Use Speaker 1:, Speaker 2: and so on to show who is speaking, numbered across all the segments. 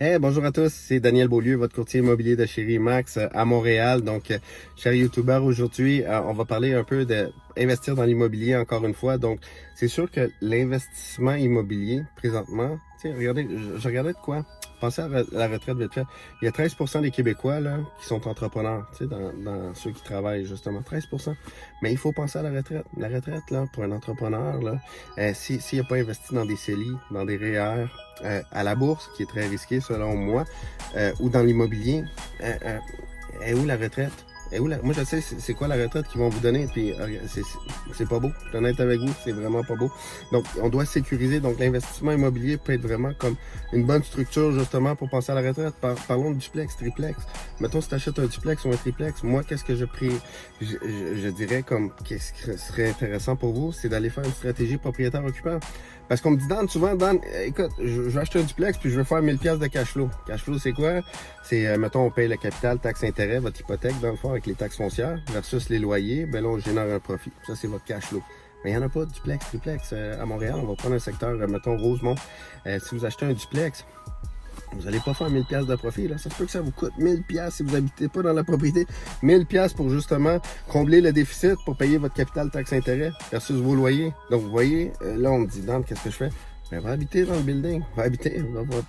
Speaker 1: Hey, bonjour à tous, c'est Daniel Beaulieu, votre courtier immobilier de chez Remax à Montréal. Donc, cher YouTuber, aujourd'hui, on va parler un peu d'investir dans l'immobilier encore une fois. Donc, c'est sûr que l'investissement immobilier, présentement, tu sais, regardez, je regardais de quoi? Pensez à la retraite vite fait. Il y a 13% des Québécois là, qui sont entrepreneurs, tu sais, dans ceux qui travaillent justement, 13%. Mais il faut penser à la retraite. La retraite, là, pour un entrepreneur, là, s'il n'a pas investi dans des CELI, dans des REER, à la bourse, qui est très risqué selon moi, ou dans l'immobilier, est où la retraite? Moi, je sais c'est quoi la retraite qu'ils vont vous donner, puis c'est pas beau. Je suis honnête avec vous, c'est vraiment pas beau. Donc, on doit sécuriser. Donc, l'investissement immobilier peut être vraiment comme une bonne structure, justement, pour penser à la retraite. Parlons de duplex, triplex. Mettons, si tu achètes un duplex ou un triplex, moi, qu'est-ce que je dirais comme qu'est-ce qui serait intéressant pour vous, c'est d'aller faire une stratégie propriétaire-occupant. Parce qu'on me dit, Dan, souvent, Dan, écoute, je vais acheter un duplex puis je veux faire 1000$ de cash flow. Cash flow, c'est quoi? C'est, mettons, on paye le capital, taxe intérêt, votre hypothèque, dans le fond, avec les taxes foncières, versus les loyers, ben là, on génère un profit. Ça, c'est votre cash flow. Mais il n'y en a pas de duplex, triplex. À Montréal, on va prendre un secteur, mettons, Rosemont. Si vous achetez un duplex, vous n'allez pas faire 1000$ de profit, là. Ça se peut que ça vous coûte 1000$ si vous n'habitez pas dans la propriété. 1000$ pour justement combler le déficit pour payer votre capital taxe intérêt versus vos loyers. Donc, vous voyez, là, on me dit, Dan, qu'est-ce que je fais? Ben, va habiter dans le building. Va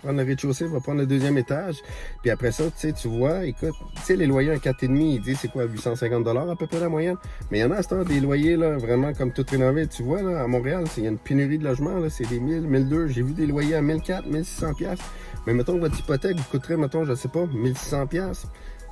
Speaker 1: prendre le rez-de-chaussée, va prendre le deuxième étage. Puis après ça, tu sais, tu vois, écoute, tu sais, les loyers en 4,5, ils disent c'est quoi, 850$ à peu près la moyenne. Mais il y en a à ce temps des loyers, là, vraiment comme tout rénové. Tu vois, là, à Montréal, il y a une pénurie de logements, là, c'est des 1000, 1200. J'ai vu des loyers à 1400, 1600$. Mais mettons que votre hypothèque vous coûterait, mettons, je sais pas, 1600$.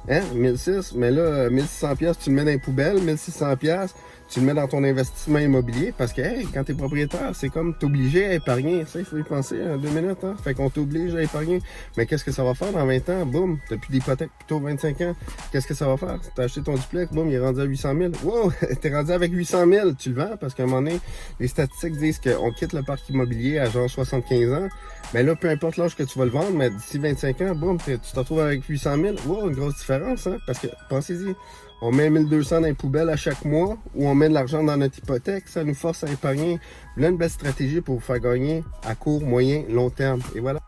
Speaker 1: Hein? 1600, mais là, 1600$, tu le mets dans les poubelles, 1600$, tu le mets dans ton investissement immobilier parce que, hey, quand t'es propriétaire, c'est comme t'obliger à épargner. Ça, il faut y penser en 2 minutes, hein? Fait qu'on t'oblige à épargner. Mais qu'est-ce que ça va faire dans 20 ans? Boum, t'as plus d'hypothèque plutôt 25 ans. Qu'est-ce que ça va faire? T'as acheté ton duplex, boum, il est rendu à 800 000. Wow! T'es rendu avec 800 000. Tu le vends parce qu'à un moment donné, les statistiques disent qu'on quitte le parc immobilier à genre 75 ans. Mais là, peu importe l'âge que tu vas le vendre, mais d'ici 25 ans, boum, tu te retrouves avec 800 000. Wow, une grosse différence, hein? Parce que, pensez-y, on met 1200 dans les poubelles à chaque mois ou on met de l'argent dans notre hypothèque, ça nous force à épargner. Là, une belle stratégie pour vous faire gagner à court, moyen, long terme. Et voilà.